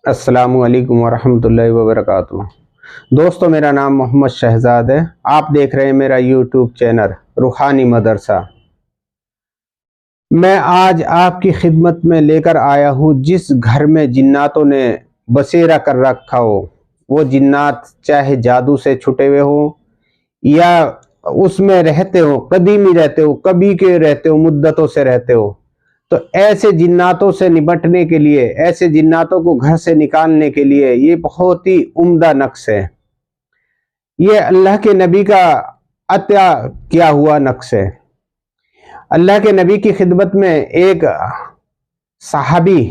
السلام علیکم ورحمۃ اللہ وبرکاتہ۔ دوستو، میرا نام محمد شہزاد ہے۔ آپ دیکھ رہے ہیں میرا یوٹیوب چینل روحانی مدرسہ۔ میں آج آپ کی خدمت میں لے کر آیا ہوں جس گھر میں جناتوں نے بسیرا کر رکھا ہو، وہ جنات چاہے جادو سے چھٹے ہوئے ہوں یا اس میں رہتے ہو، قدیمی رہتے ہو، کبھی کے رہتے ہو، مدتوں سے رہتے ہو، تو ایسے جناتوں سے نمٹنے کے لیے، ایسے جناتوں کو گھر سے نکالنے کے لیے یہ بہت ہی عمدہ نقش ہے۔ یہ اللہ کے نبی کا عطا کیا ہوا نقش ہے۔ اللہ کے نبی کی خدمت میں ایک صحابی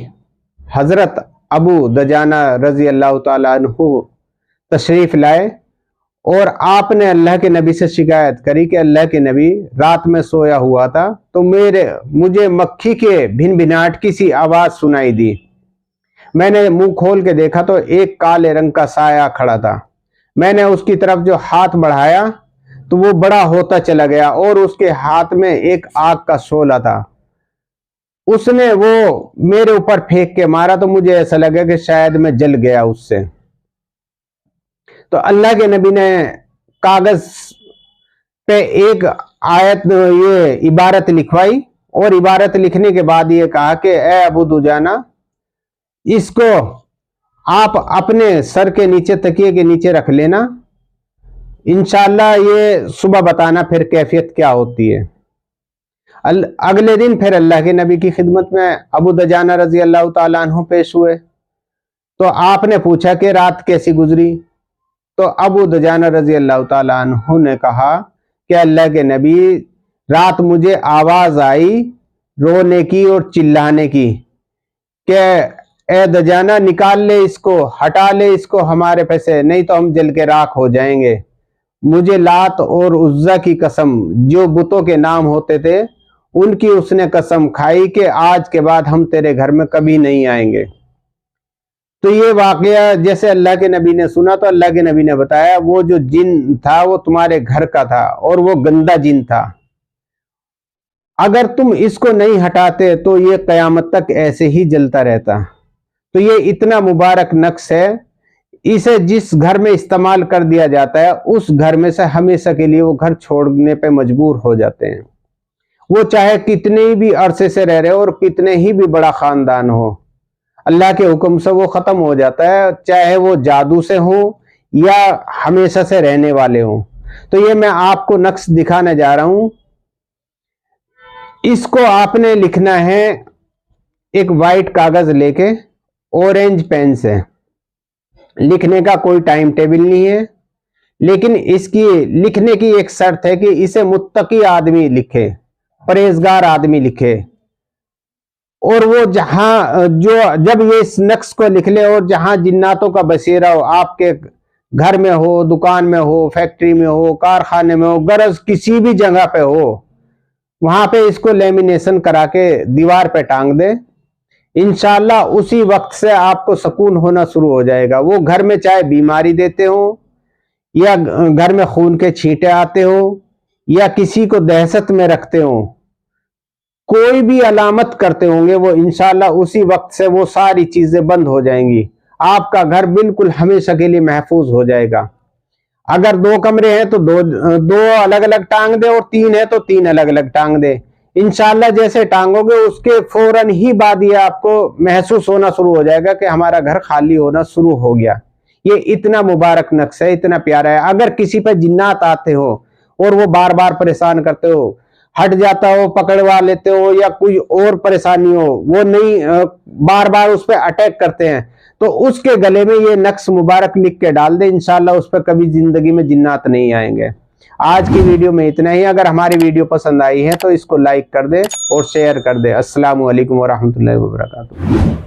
حضرت ابو دجانہ رضی اللہ تعالیٰ عنہ تشریف لائے اور آپ نے اللہ کے نبی سے شکایت کری کہ اللہ کے نبی، رات میں سویا ہوا تھا تو مجھے مکھی کے بھن بھناٹ کی سی آواز سنائی دی۔ میں نے منہ کھول کے دیکھا تو ایک کالے رنگ کا سایہ کھڑا تھا۔ میں نے اس کی طرف جو ہاتھ بڑھایا تو وہ بڑا ہوتا چلا گیا اور اس کے ہاتھ میں ایک آگ کا شعلہ تھا۔ اس نے وہ میرے اوپر پھینک کے مارا تو مجھے ایسا لگا کہ شاید میں جل گیا اس سے۔ تو اللہ کے نبی نے کاغذ پہ ایک آیت، یہ عبارت لکھوائی اور عبارت لکھنے کے بعد یہ کہا کہ اے ابو دجانہ، اس کو آپ اپنے سر کے نیچے، تکیے کے نیچے رکھ لینا، انشاءاللہ یہ صبح بتانا پھر کیفیت کیا ہوتی ہے۔ اگلے دن پھر اللہ کے نبی کی خدمت میں ابو دجانہ رضی اللہ تعالیٰ عنہ پیش ہوئے تو آپ نے پوچھا کہ رات کیسی گزری؟ تو ابو دجانہ رضی اللہ تعالیٰ عنہ نے کہا کہ اللہ کے نبی، رات مجھے آواز آئی رونے کی اور چلانے کی کہ اے دجانہ، نکال لے اس کو، ہٹا لے اس کو ہمارے پیسے، نہیں تو ہم جل کے راکھ ہو جائیں گے۔ مجھے لات اور عزا کی قسم، جو بتوں کے نام ہوتے تھے ان کی اس نے قسم کھائی کہ آج کے بعد ہم تیرے گھر میں کبھی نہیں آئیں گے۔ تو یہ واقعہ جیسے اللہ کے نبی نے سنا تو اللہ کے نبی نے بتایا وہ جو جن تھا وہ تمہارے گھر کا تھا اور وہ گندا جن تھا، اگر تم اس کو نہیں ہٹاتے تو یہ قیامت تک ایسے ہی جلتا رہتا۔ تو یہ اتنا مبارک نقش ہے، اسے جس گھر میں استعمال کر دیا جاتا ہے اس گھر میں سے ہمیشہ کے لیے وہ گھر چھوڑنے پہ مجبور ہو جاتے ہیں، وہ چاہے کتنے بھی عرصے سے رہ رہے ہو اور کتنے ہی بھی بڑا خاندان ہو، اللہ کے حکم سے وہ ختم ہو جاتا ہے، چاہے وہ جادو سے ہوں یا ہمیشہ سے رہنے والے ہوں۔ تو یہ میں آپ کو نقش دکھانے جا رہا ہوں۔ اس کو آپ نے لکھنا ہے ایک وائٹ کاغذ لے کے، اورنج پین سے لکھنے کا کوئی ٹائم ٹیبل نہیں ہے، لیکن اس کی لکھنے کی ایک شرط ہے کہ اسے متقی آدمی لکھے، پرہیزگار آدمی لکھے، اور وہ جب یہ اس نقش کو لکھ لے اور جہاں جناتوں کا بسیرا ہو، آپ کے گھر میں ہو، دکان میں ہو، فیکٹری میں ہو، کارخانے میں ہو، غرض کسی بھی جگہ پہ ہو، وہاں پہ اس کو لیمینیشن کرا کے دیوار پہ ٹانگ دے، انشاءاللہ اسی وقت سے آپ کو سکون ہونا شروع ہو جائے گا۔ وہ گھر میں چاہے بیماری دیتے ہوں یا گھر میں خون کے چھینٹے آتے ہوں یا کسی کو دہشت میں رکھتے ہوں، کوئی بھی علامت کرتے ہوں گے، وہ انشاءاللہ اسی وقت سے وہ ساری چیزیں بند ہو جائیں گی، آپ کا گھر بالکل ہمیشہ کے لیے محفوظ ہو جائے گا۔ اگر 2 کمرے ہیں تو دو الگ الگ ٹانگ دے، اور 3 ہے تو 3 الگ الگ ٹانگ دے، انشاءاللہ جیسے ٹانگو گے اس کے فوراً ہی بعد یہ آپ کو محسوس ہونا شروع ہو جائے گا کہ ہمارا گھر خالی ہونا شروع ہو گیا۔ یہ اتنا مبارک نقش ہے، اتنا پیارا ہے۔ اگر کسی پہ جنات آتے ہو اور وہ بار بار پریشان کرتے ہو، ہٹ جاتا ہو، پکڑوا لیتے ہو یا کوئی اور پریشانی ہو، وہ نہیں بار بار اس پہ اٹیک کرتے ہیں، تو اس کے گلے میں یہ نقش مبارک لکھ کے ڈال دے، انشاءاللہ اس پہ کبھی زندگی میں جنات نہیں آئیں گے۔ آج کی ویڈیو میں اتنا ہی۔ اگر ہماری ویڈیو پسند آئی ہے تو اس کو لائک کر دے اور شیئر کر دے۔ السلام علیکم ورحمۃ اللہ وبرکاتہ۔